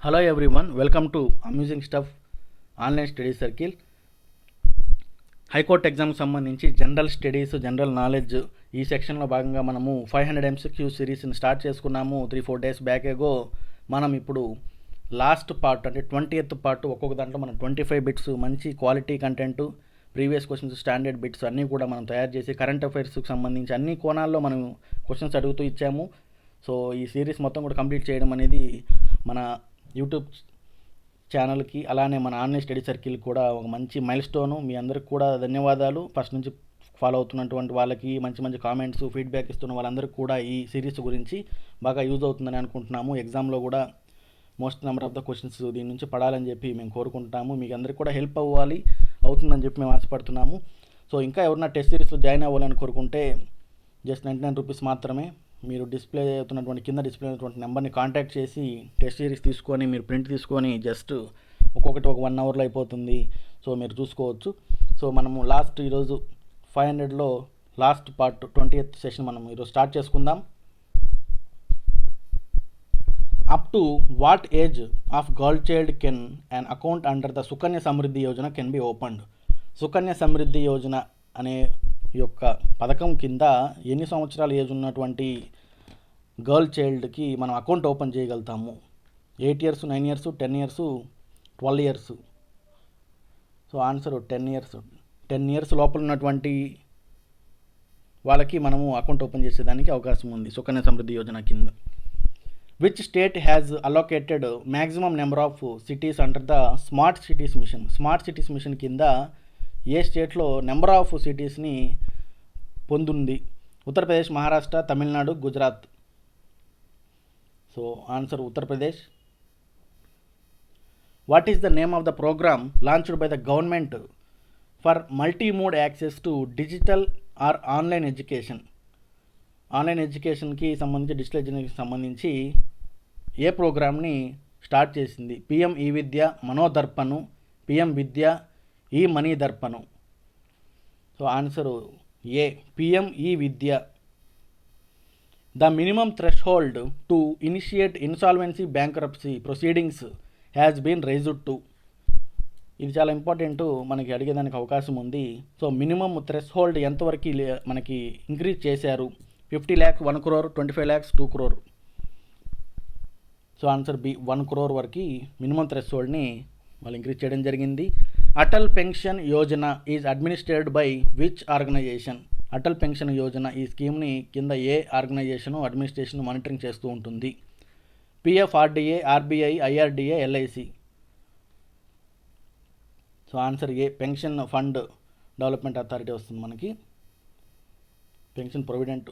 Hello everyone, welcome to amusing stuff online study circle. High court ఎగ్జామ్కి సంబంధించి general studies, general knowledge ఈ సెక్షన్లో భాగంగా మనము 500 MCQ సిరీస్ని స్టార్ట్ చేసుకున్నాము 3-4 డేస్ బ్యాక్ ఎగో. మనం ఇప్పుడు లాస్ట్ పార్ట్ అంటే 20th పార్ట్, ఒక్కొక్క దాంట్లో మనం 25 బిట్స్ మంచి quality content, previous questions, standard bits అన్నీ కూడా మనం తయారు చేసి కరెంట్ అఫైర్స్కి సంబంధించి అన్ని కోణాల్లో మనం క్వశ్చన్స్ అడుగుతూ ఇచ్చాము. సో ఈ సిరీస్ మొత్తం కూడా కంప్లీట్ చేయడం అనేది మన యూట్యూబ్ ఛానల్కి అలానే మన ఆన్లైన్ స్టడీ సర్కిల్ కూడా ఒక మంచి మైల్ స్టోను. మీ అందరికి కూడా ధన్యవాదాలు. ఫస్ట్ నుంచి ఫాలో అవుతున్నటువంటి వాళ్ళకి, మంచి మంచి కామెంట్స్, ఫీడ్బ్యాక్ ఇస్తున్న వాళ్ళందరికీ కూడా ఈ సిరీస్ గురించి బాగా యూజ్ అవుతుందని అనుకుంటున్నాము. ఎగ్జామ్లో కూడా most number of the questions దీని నుంచి పడాలని చెప్పి మేము కోరుకుంటున్నాము. మీకు అందరికీ కూడా హెల్ప్ అవుతుందని చెప్పి మేము ఆశపడుతున్నాము. సో ఇంకా ఎవరైనా టెస్ట్ సిరీస్లో జాయిన్ అవ్వాలని కోరుకుంటే జస్ట్ 99 రూపీస్ మాత్రమే. మీరు కింద డిస్ప్లే అవుతున్నటువంటి నెంబర్ని కాంటాక్ట్ చేసి టెస్ట్ సిరీస్ తీసుకొని మీరు ప్రింట్ తీసుకొని జస్ట్ ఒక్కొక్కటి ఒక 1 అవర్లో అయిపోతుంది. సో మీరు చూసుకోవచ్చు. సో మనము ఈరోజు 500లో లాస్ట్ పార్ట్ 20th సెషన్ మనం ఈరోజు స్టార్ట్ చేసుకుందాం. Up to what age of girl child can an account under the Sukanya Samriddhi Yojana can be opened. Sukanya Samriddhi Yojana అనే యొక్క పథకం కింద ఎన్ని సంవత్సరాల ఏజ్ ఉన్నటువంటి గర్ల్ చైల్డ్కి మనం అకౌంట్ ఓపెన్ చేయగలుగుతాము? 8 years, 9 years, 10 years, 12 years. So answer 10 years. 10 years లోపల ఉన్నటువంటి వాళ్ళకి మనము అకౌంట్ ఓపెన్ చేసేదానికి అవకాశం ఉంది సుకన్య సమృద్ధి యోజన కింద. Which state has allocated maximum number of cities under the smart cities mission. Smart cities mission కింద ఏ స్టేట్లో నెంబర్ ఆఫ్ సిటీస్ని పొందుంది? Uttar Pradesh, Maharashtra, Tamil Nadu, Gujarat. So answer Uttar Pradesh. What is the name of the program launched by the government for multi mode access to digital or online education. Online ఎడ్యుకేషన్కి సంబంధించి, digital ఎడ్యుకేషన్కి సంబంధించి ఏ ప్రోగ్రామ్ని స్టార్ట్ చేసింది? పిఎం ఈ విద్య మనోదర్పణు, పిఎం విద్య ఈ money Darpan. So answer A, PM e Vidya. The minimum threshold to initiate insolvency bankruptcy proceedings has been raised to. ఇది చాలా important, మనకి అడిగేదానికి అవకాశం ఉంది. సో మినిమం థ్రెషోల్డ్ ఎంతవరకు మనకి ఇంక్రీజ్ చేశారు? 50 lakhs 1 crore, 25 lakhs 2 crore. So answer B, 1 crore వరకు మినిమం థ్రెషోల్డ్ని వాళ్ళు ఇంక్రీజ్ చేయడం జరిగింది. Atal pension Yojana is administered by which organisation. Atal pension Yojana ఈ స్కీమ్ని కింద ఏ ఆర్గనైజేషను అడ్మినిస్ట్రేషన్ మానిటరింగ్ చేస్తూ ఉంటుంది? PFRDA, RBI, IRDA, LIC. So answer A, pension fund development authority వస్తుంది మనకి, pension provident.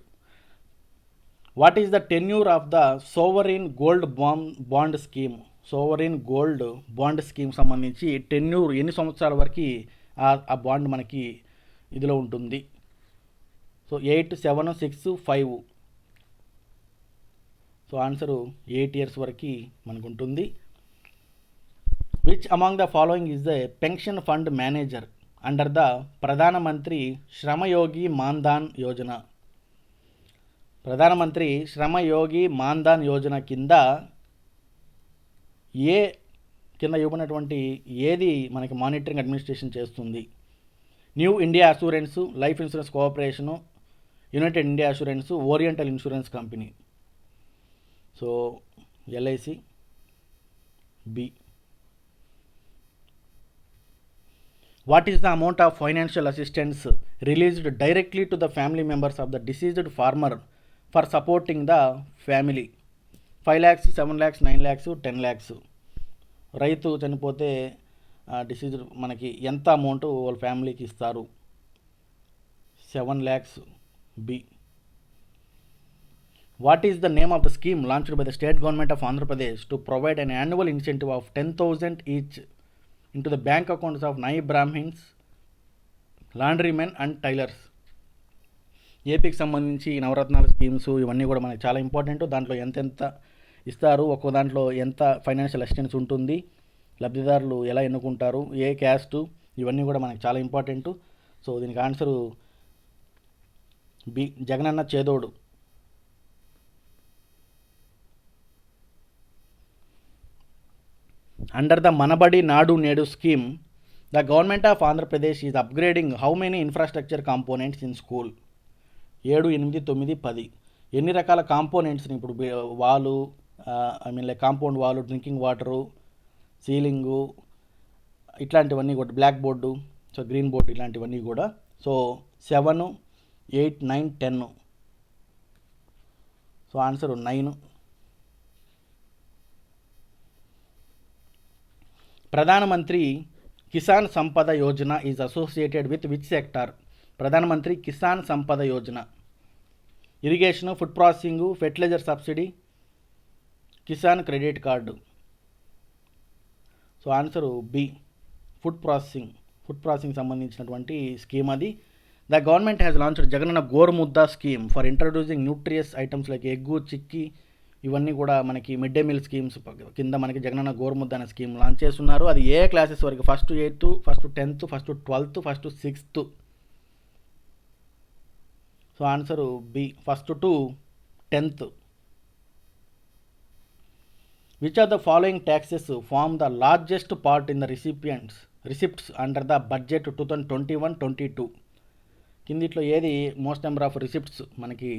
What is the tenure of the sovereign gold bond scheme. Sovereign gold bond scheme సంబంధించి tenure ఎన్ని సంవత్సరాల వరకు ఆ bond మనకి ఇదిలో ఉంటుంది? సో 8, 7, 6, 5. సో ఆన్సరు 8 years వరకు మనకు ఉంటుంది. Which among the following is the pension fund manager under the ప్రధానమంత్రి శ్రమయోగి మాన్ధాన్ యోజన. ప్రధానమంత్రి శ్రమయోగి మాన్ధాన్ యోజన కింద ఇవ్వనటువంటి ఏది మనకి మానిటరింగ్ అడ్మినిస్ట్రేషన్ చేస్తుంది? New India assurance, life insurance cooperation, united India assurance, oriental insurance company. So LIC B. What is the amount of financial assistance released directly to the family members of the deceased farmer for supporting the family? 5 lakhs, 7 lakhs, 9 lakhs, 10 lakhs. రైతు చనిపోతే disease మనకి ఎంత amount వాళ్ళ ఫ్యామిలీకి ఇస్తారు? 7 lakhs B. What is the name of the scheme launched by the state government of Andhra Pradesh to provide an annual incentive of 10,000 each into the bank accounts of Nayee brahmins, laundrymen and tailors. ఏపీకి సంబంధించి నవరత్నాల schemes ఇవన్నీ కూడా మనకి చాలా important. దాంట్లో ఎంతెంత ఇస్తారు, ఒక్కో దాంట్లో ఎంత ఫైనాన్షియల్ అసిస్టెన్స్ ఉంటుంది, లబ్ధిదారులు ఎలా ఎన్నుకుంటారు, ఏ క్యాస్టు, ఇవన్నీ కూడా మనకి చాలా ఇంపార్టెంట్. సో దీనికి answer B, Jagananna Chedodu. Under the Mana Badi Nadu Nedu scheme the government of Andhra Pradesh is upgrading how many infrastructure components in school? 7, 8, 9, 10 ఎన్ని రకాల కాంపోనెంట్స్ని ఇప్పుడు wall, like compound wall, drinking water, ceiling, ఇట్లాంటివన్నీ కూడా, black board, so green board, ఇలాంటివన్నీ కూడా. So 7, 8, 9, 10. So answer 9. Pradhan Mantri Kisan Sampada Yojana is associated with which sector? ప్రధానమంత్రి Kisan Sampada Yojana irrigation, food processing, fertiliser subsidy, Kisan credit card. So answer B, food processing సంబంధించినటువంటి scheme అది. The government has launched Jagananna Gorumudda scheme for introducing nutritious items like egg, chikki, ఇవన్నీ కూడా మనకి mid day meal schemes కింద మనకి జగనన్న గోరుముద్ద అనే scheme launch చేస్తున్నారు. అది ఏ క్లాసెస్ వరకు? First 8th, first 10th, first 12th, first 6th. So answer B, first to 10th. Which are the following taxes form the largest part in the receipts under the budget 2021-22? కిందిట్లో ఏది most number of receipts మనకి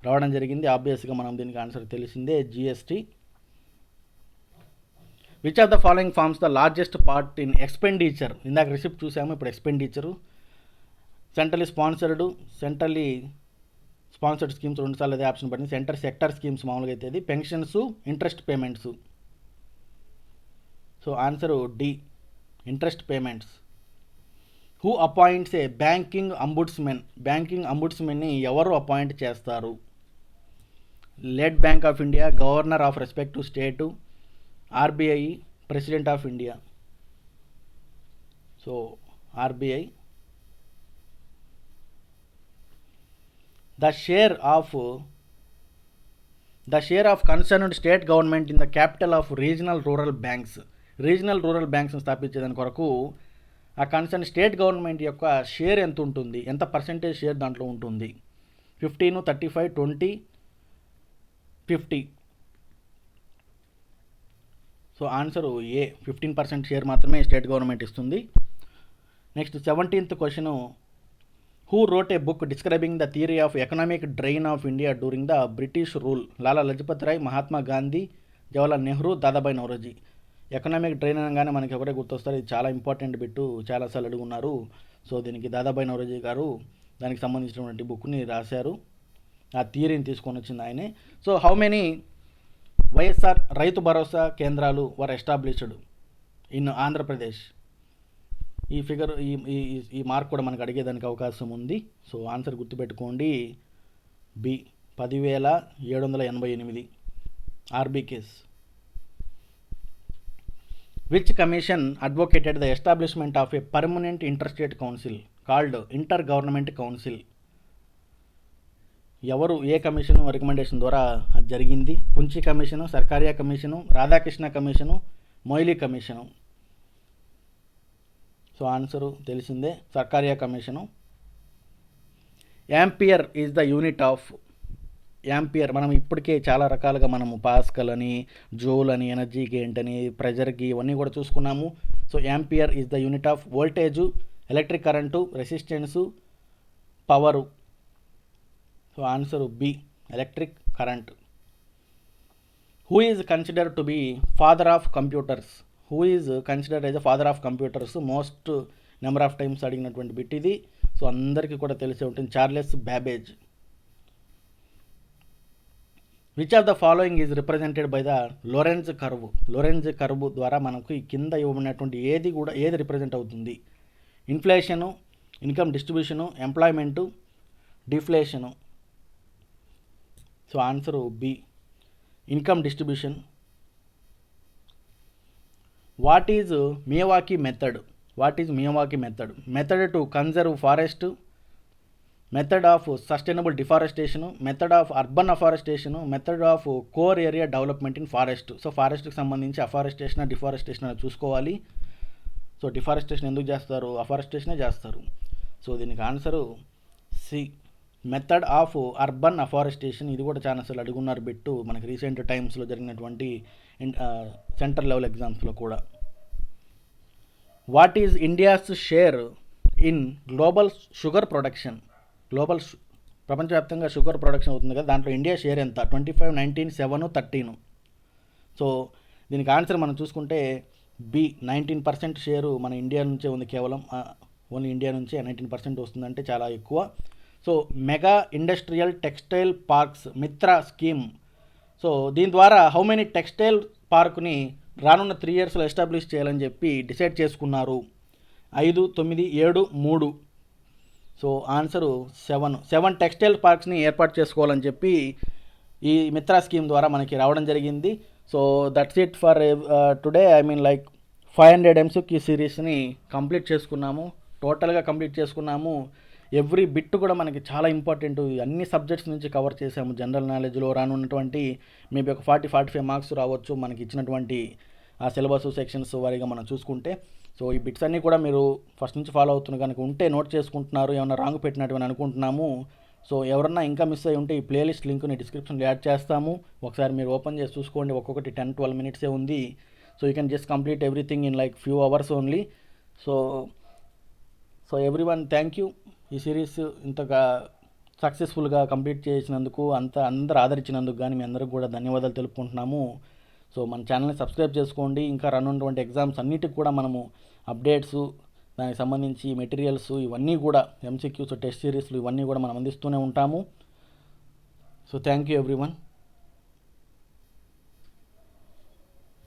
రావడం జరిగింది? ఆబ్వియస్గా మనం దీనికి answer తెలిసిందే, GST. Which are the following forms the largest part in expenditure? ఇందాక రిసిప్ట్ చూసాము, ఇప్పుడు ఎక్స్పెండిచరు. సెంట్రల్లీ స్పాన్సర్డ్ స్కీమ్స్ 2 సార్లు అదే ఆప్షన్ పడింది. సెక్టర్ స్కీమ్స్ మామూలుగా అయితే అది. Pensions, interest payments. So answer D, interest payments. Who appoints a banking అంబుడ్స్మెన్ని ఎవరు అపాయింట్ చేస్తారు? Lead bank of India, governor of respective state, RBI, president of India. So RBI. The share of concerned state government in the capital of regional rural banks స్థాపించేదాని కొరకు ఆ concern state government యొక్క share ఎంత ఉంటుంది, ఎంత percentage share దాంట్లో ఉంటుంది? 15, 35, 20, 50. So answer A, 15% share మాత్రమే state government ఇస్తుంది. Next 17th question, who wrote a book describing the theory of economic drain of India during the British rule? Lala Lajpat Rai, Mahatma Gandhi, Jawaharlal Nehru, Dadabhai Naoroji. Economic drain అనగానే మనకి ఎవరే గుర్తొస్తారు? ఇది చాలా ఇంపార్టెంట్ బిట్టు, చాలాసార్లు అడుగున్నారు. సో దీనికి దాదాబాయి నౌరోజీ గారు దానికి సంబంధించినటువంటి బుక్ని రాశారు, ఆ థియరీని తీసుకొని వచ్చింది ఆయనే. So how many YSR Rythu Bharosa కేంద్రాలు వర్ ఎస్టాబ్లిష్డ్ ఇన్ ఆంధ్రప్రదేశ్? ఈ ఫిగర్, ఈ మార్క్ కూడా మనకు అడిగేదానికి అవకాశం ఉంది. సో ఆన్సర్ గుర్తుపెట్టుకోండి, B, 10,788 RBKs. Which commission advocated the establishment of a permanent interstate council called inter government council? ఎవరు, ఏ కమిషను రికమెండేషన్ ద్వారా జరిగింది? Punchhi commission, Sarkaria commission, Radhakrishna commission, Moily commission. So answer తెలిసిందే, Sarkaria commission. Ampere is the unit of మనం ఇప్పటికే చాలా రకాలుగా మనము పాస్కల్ అని, జూల్ అని, ఎనర్జీ గెయిన్ అని, ప్రెజర్కి, ఇవన్నీ కూడా చూసుకున్నాము. So ampere is the unit of voltage, electric current, resistance, power. So answer B, electric current. Who is considered to be father of computers? Who is considered as a father of computers? Most number of times అడిగినటువంటి bit ఇది. So అందరికీ కూడా తెలిసే ఉంటుంది, Charles Babbage. Which of the following is represented by the Lorenz curve ద్వారా మనకు ఈ కింద ఇవ్వబడినటువంటి ఏది రిప్రజెంట్ అవుతుంది? Inflation, income distribution, employment, deflation. So answer B, income distribution. What is Miyawaki method? Method to conserve forest, method of sustainable deforestation, method of urban afforestation, method of core area development in forest. So ఫారెస్ట్కి సంబంధించి afforestation, deforestation అని చూసుకోవాలి. So deforestation ఎందుకు చేస్తారు? అఫారెస్టేషనే చేస్తారు. So దీనికి answer C, method of urban afforestation. ఇది కూడా చాలాసార్లు అడుగున్నారు బిట్టు మనకి రీసెంట్ టైమ్స్లో జరిగినటువంటి సెంటర్ లెవెల్ ఎగ్జామ్స్లో కూడా. What is India's share in global sugar production? ప్రపంచవ్యాప్తంగా షుగర్ ప్రొడక్షన్ అవుతుంది కదా, దాంట్లో ఇండియా షేర్ ఎంత? 25, 19, 7, 13. సో దీనికి ఆన్సర్ మనం చూసుకుంటే బి, 19% షేరు మన ఇండియా నుంచే ఉంది. కేవలం ఓన్లీ ఇండియా నుంచే 19% వస్తుందంటే చాలా ఎక్కువ. So mega industrial textile parks మిత్ర స్కీమ్. సో దీని ద్వారా హౌ మెనీ టెక్స్టైల్ పార్క్ని రానున్న 3 ఇయర్స్లో ఎస్టాబ్లిష్ చేయాలని చెప్పి డిసైడ్ చేసుకున్నారు? 5, 9, 7, 3. సో ఆన్సరు 7 టెక్స్టైల్ పార్క్స్ని ఏర్పాటు చేసుకోవాలని చెప్పి ఈ మిత్రా స్కీమ్ ద్వారా మనకి రావడం జరిగింది. So that's it for today. I mean like 500 MCQ సిరీస్ని కంప్లీట్ చేసుకున్నాము. టోటల్గా కంప్లీట్ చేసుకున్నాము. ఎవ్రీ బిట్ కూడా మనకి చాలా ఇంపార్టెంట్. అన్ని సబ్జెక్ట్స్ నుంచి కవర్ చేసాము. జనరల్ నాలెడ్జ్లో రానున్నటువంటి మేబీ ఒక 40-45 మార్క్స్ రావచ్చు మనకి ఇచ్చినటువంటి ఆ సిలబస్ సెక్షన్స్ వారీగా మనం చూసుకుంటే. సో ఈ బిట్స్ అన్నీ కూడా మీరు ఫస్ట్ నుంచి ఫాలో అవుతున్న కనుక ఉంటే నోట్ చేసుకుంటున్నారు, ఏమైనా రాంగ్ పెట్టినట్టు అనుకుంటున్నాము. సో ఎవరన్నా ఇంకా మిస్ అయ్యి ఉంటే ఈ ప్లేలిస్ట్ లింక్ని డిస్క్రిప్షన్లో యాడ్ చేస్తాము. ఒకసారి మీరు ఓపెన్ చేసి చూసుకోండి. ఒక్కొక్కటి 10-12 మినిట్సే ఉంది. So you can just complete everything in like few hours only. So everyone, thank you. ఈ సిరీస్ ఇంతగా సక్సెస్ఫుల్గా కంప్లీట్ చేసినందుకు, అందరూ ఆదరించినందుకు కానీ మీ అందరికి కూడా ధన్యవాదాలు తెలుపుకుంటున్నాము. సో మన ఛానల్ని సబ్స్క్రైబ్ చేసుకోండి. ఇంకా రానున్నటువంటి ఎగ్జామ్స్ అన్నిటికి కూడా మనము అప్డేట్స్, దానికి సంబంధించి మెటీరియల్స్ ఇవన్నీ కూడా MCQs, టెస్ట్ సిరీస్లు ఇవన్నీ కూడా మనం అందిస్తూనే ఉంటాము. So thank you everyone.